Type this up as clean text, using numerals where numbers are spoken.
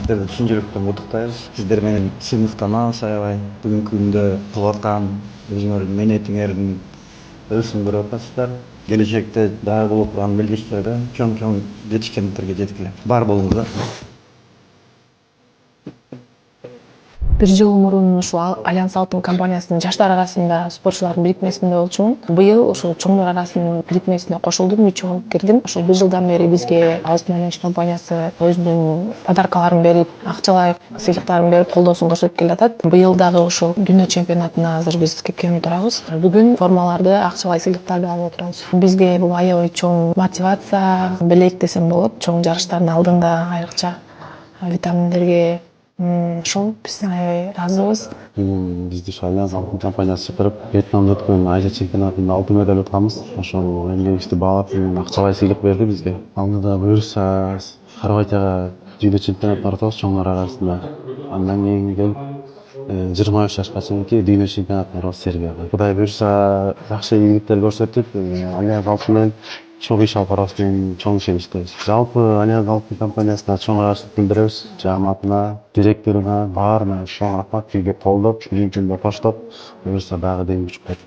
Сіздерді шын жүректен құттықтаймыз. Сіздермен сыйлықтан аябай бүгінгі күнді кылып аткан өзүңөрдүн мээнетиңердин өсүн көрүп атасыздар. Келечекте дагы болуп турган белгичилерде чоң жетишкендиктерге жеткиле. Бар болуңуздар. Бир жыл мурун ушул Альянс Алтын компаниясынын жаштар арасында спортчулардын бирикмесинде болчумун. Быйыл ушул чоңдор арасынын бирикмесине кошулдум, үчөө болуп кирдим. Ушул бир жылдан бери бизге Алтын альянс компаниясы өзүнүн подаркаларын берип, акчалай сыйлыктарын берип, колдоосун көрсөтүп келатат. Быйыл дагы ушул дүйнө чемпионатына азыр биз кепкен турабыз. Бүгүн формаларды, акчалай сыйлыктарды алып отурабыз. Бизге бул аябай чоң мотивация, белек десем болот. Чоң жарыштардын алдында айрыкча витаминдерге ошол биз аябай ыраазыбыз. Бизди ушу Альянс алтын компаниясы чакырып, Вьетнамда өткөн Азия чемпионатында алтын медаль утканбыз. Ошол эмгегибизди баалап, акчалай сыйлык берди бизге. Алдыда буюрса Хорватияга дүйнө чемпионатына баратабыз чоңдор арасында. Андан кийин келип 23 жашка чейинки дүйнө чемпионатына барабыз Сербияга. Кудай буюрса жакшы ийгиликтер көрсөтүп, Альянс алтын менен чогуу иш алып барабыз деген чоң ишеничтебиз. Жалпы Альянс алтын компаниясына чоң ыраазычылык билдиребиз. Жамаатына, директоруна, баарына чоң рахмат. Бизге колдоп, бүгүнкү күндө коштоп, буюрса дагы дем күч берет.